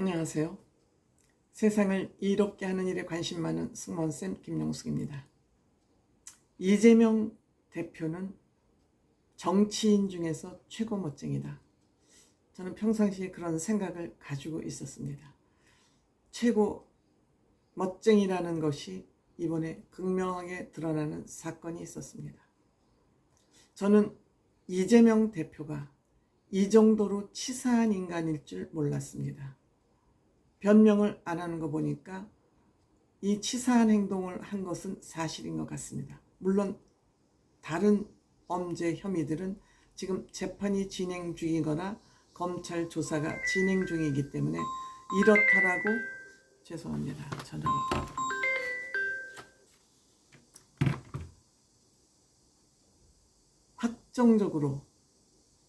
안녕하세요. 세상을 이롭게 하는 일에 관심 많은 승무원쌤 김용숙입니다. 이재명 대표는 정치인 중에서 최고 멋쟁이다. 저는 평상시에 그런 생각을 가지고 있었습니다. 최고 멋쟁이라는 것이 이번에 극명하게 드러나는 사건이 있었습니다. 저는 이재명 대표가 이 정도로 치사한 인간일 줄 몰랐습니다. 변명을 안 하는 거 보니까 이 치사한 행동을 한 것은 사실인 것 같습니다. 물론 다른 범죄 혐의들은 지금 재판이 진행 중이거나 검찰 조사가 진행 중이기 때문에 이렇다라고 죄송합니다. 전화가 확정적으로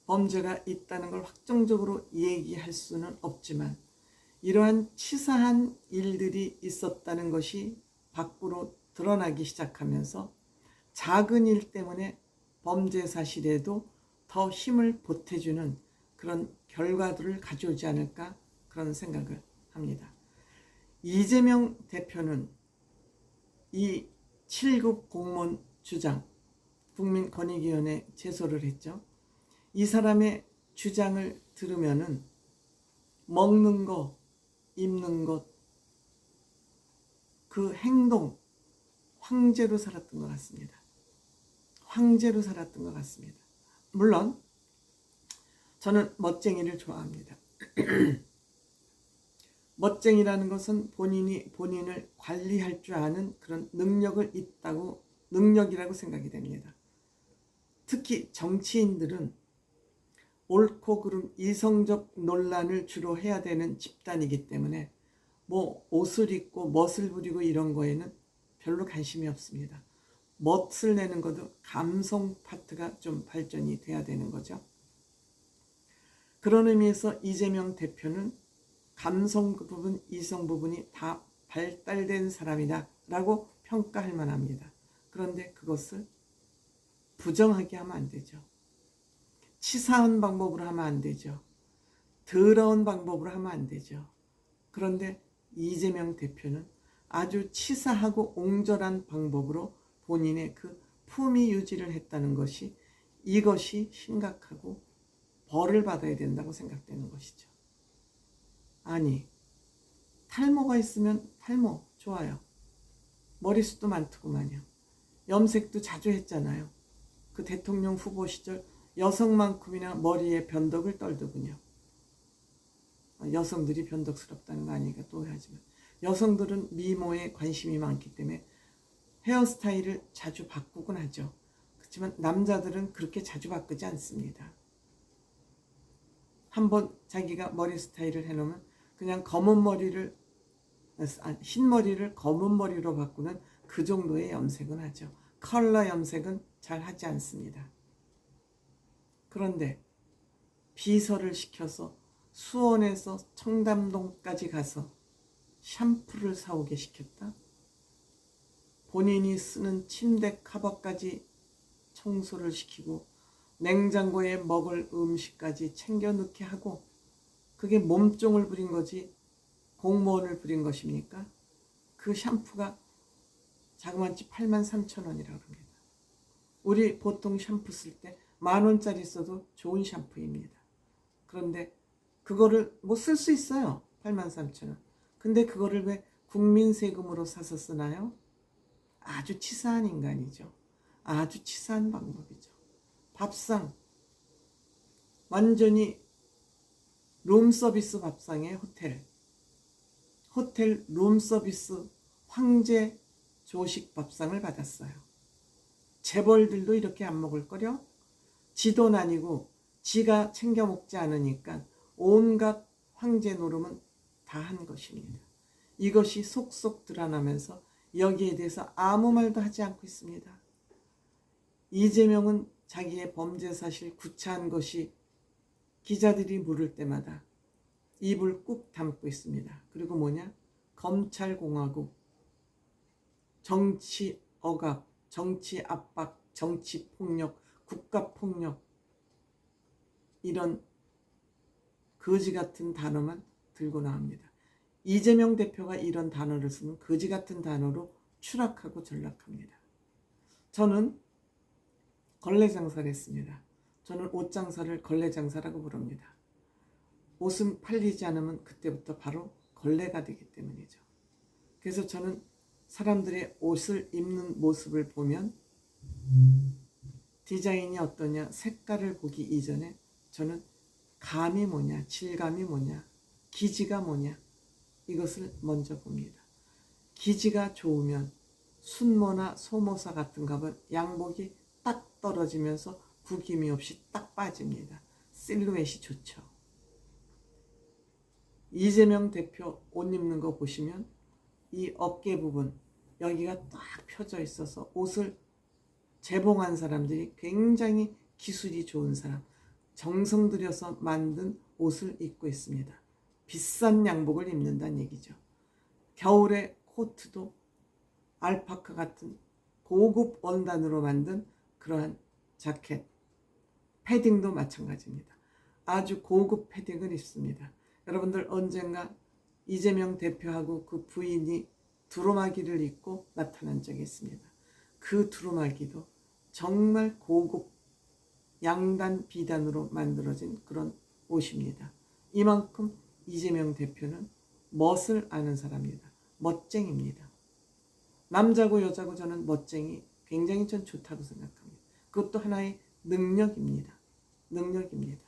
범죄가 있다는 걸 확정적으로 얘기할 수는 없지만 이러한 치사한 일들이 있었다는 것이 밖으로 드러나기 시작하면서 작은 일 때문에 범죄 사실에도 더 힘을 보태주는 그런 결과들을 가져오지 않을까 그런 생각을 합니다. 이재명 대표는 이 7급 공무원 주장 국민권익위원회에 제소를 했죠. 이 사람의 주장을 들으면은 먹는 거, 입는 것, 그 행동, 황제로 살았던 것 같습니다. 황제로 살았던 것 같습니다. 물론 저는 멋쟁이를 좋아합니다. 멋쟁이라는 것은 본인이 본인을 관리할 줄 아는 그런 능력이라고 생각이 됩니다. 특히 정치인들은 옳고 그름 이성적 논란을 주로 해야 되는 집단이기 때문에 뭐 옷을 입고 멋을 부리고 이런 거에는 별로 관심이 없습니다. 멋을 내는 것도 감성 파트가 좀 발전이 돼야 되는 거죠. 그런 의미에서 이재명 대표는 감성 부분, 이성 부분이 다 발달된 사람이다 라고 평가할 만합니다. 그런데 그것을 부정하게 하면 안 되죠. 치사한 방법으로 하면 안 되죠. 더러운 방법으로 하면 안 되죠. 그런데 이재명 대표는 아주 치사하고 옹졸한 방법으로 본인의 그 품위 유지를 했다는 것이 이것이 심각하고 벌을 받아야 된다고 생각되는 것이죠. 아니, 탈모가 있으면 탈모 좋아요. 머리숱도 많더구만요. 염색도 자주 했잖아요. 그 대통령 후보 시절 여성만큼이나 머리에 변덕을 떨더군요. 여성들이 변덕스럽다는 거 아니니까 또 하지만 여성들은 미모에 관심이 많기 때문에 헤어스타일을 자주 바꾸곤 하죠. 그렇지만 남자들은 그렇게 자주 바꾸지 않습니다. 한번 자기가 머리 스타일을 해놓으면 그냥 흰 머리를 검은 머리로 바꾸는 그 정도의 염색은 하죠. 컬러 염색은 잘 하지 않습니다. 그런데 비서를 시켜서 수원에서 청담동까지 가서 샴푸를 사오게 시켰다. 본인이 쓰는 침대 커버까지 청소를 시키고 냉장고에 먹을 음식까지 챙겨 넣게 하고 그게 몸종을 부린 거지 공무원을 부린 것입니까? 그 샴푸가 자그마치 83,000원이라고 합니다. 우리 보통 샴푸 쓸 때 10,000원짜리 써도 좋은 샴푸입니다. 그런데 그거를 못 쓸 수 있어요. 83,000원. 근데 그거를 왜 국민 세금으로 사서 쓰나요? 아주 치사한 인간이죠. 아주 치사한 방법이죠. 밥상. 완전히 룸서비스 밥상에 호텔 룸서비스 황제 조식 밥상을 받았어요. 재벌들도 이렇게 안 먹을 거려? 지 돈 아니고 지가 챙겨 먹지 않으니까 온갖 황제 노름은 다 한 것입니다. 이것이 속속 드러나면서 여기에 대해서 아무 말도 하지 않고 있습니다. 이재명은 자기의 범죄 사실 구차한 것이 기자들이 물을 때마다 입을 꾹 다물고 있습니다. 그리고 뭐냐? 검찰공화국, 정치 억압, 정치 압박, 정치 폭력, 국가 폭력 이런 거지 같은 단어만 들고 나옵니다. 이재명 대표가 이런 단어를 쓰면 거지 같은 단어로 추락하고 전락합니다. 저는 걸레 장사를 했습니다. 저는 옷 장사를 걸레 장사라고 부릅니다. 옷은 팔리지 않으면 그때부터 바로 걸레가 되기 때문이죠. 그래서 저는 사람들의 옷을 입는 모습을 보면 디자인이 어떠냐, 색깔을 보기 이전에 저는 감이 뭐냐, 질감이 뭐냐, 기지가 뭐냐, 이것을 먼저 봅니다. 기지가 좋으면 순모나 소모사 같은 값은 양복이 딱 떨어지면서 구김이 없이 딱 빠집니다. 실루엣이 좋죠. 이재명 대표 옷 입는 거 보시면 이 어깨 부분 여기가 딱 펴져 있어서 옷을 재봉한 사람들이 굉장히 기술이 좋은 사람, 정성 들여서 만든 옷을 입고 있습니다. 비싼 양복을 입는다는 얘기죠. 겨울에 코트도 알파카 같은 고급 원단으로 만든 그러한 자켓, 패딩도 마찬가지입니다. 아주 고급 패딩을 입습니다. 여러분들 언젠가 이재명 대표하고 그 부인이 두루마기를 입고 나타난 적이 있습니다. 그 두루마기도 정말 고급 양단 비단으로 만들어진 그런 옷입니다. 이만큼 이재명 대표는 멋을 아는 사람입니다. 멋쟁입니다. 남자고 여자고 저는 멋쟁이 굉장히 전 좋다고 생각합니다. 그것도 하나의 능력입니다. 능력입니다.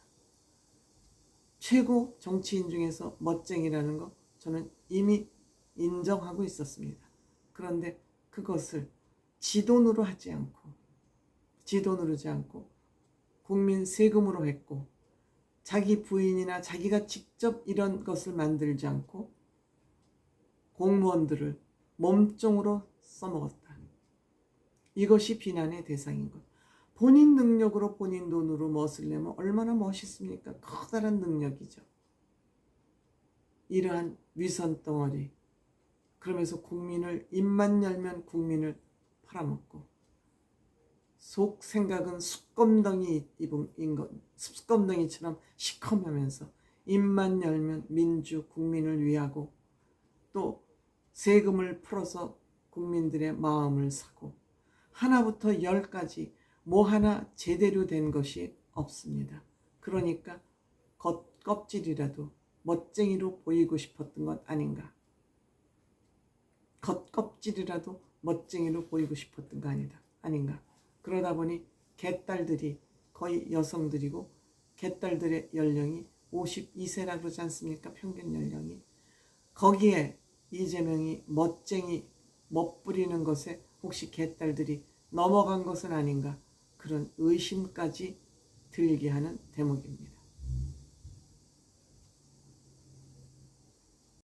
최고 정치인 중에서 멋쟁이라는 거 저는 이미 인정하고 있었습니다. 그런데 그것을 지돈으로 하지 않고 국민 세금으로 했고 자기 부인이나 자기가 직접 이런 것을 만들지 않고 공무원들을 몸종으로 써먹었다. 이것이 비난의 대상인 것. 본인 능력으로 본인 돈으로 멋을 내면 얼마나 멋있습니까? 커다란 능력이죠. 이러한 위선 덩어리, 그러면서 국민을 입만 열면 국민을 팔아먹고 속 생각은 숯검덩이처럼 시커매면서 입만 열면 민주 국민을 위하고 또 세금을 풀어서 국민들의 마음을 사고 하나부터 10까지 뭐 하나 제대로 된 것이 없습니다. 그러니까 겉껍질이라도 멋쟁이로 보이고 싶었던 것 아닌가. 겉껍질이라도 멋쟁이로 보이고 싶었던 거 아닌가. 그러다 보니 개딸들이 거의 여성들이고 개딸들의 연령이 52세라고 그러지 않습니까? 평균 연령이. 거기에 이재명이 멋쟁이 멋부리는 것에 혹시 개딸들이 넘어간 것은 아닌가. 그런 의심까지 들게 하는 대목입니다.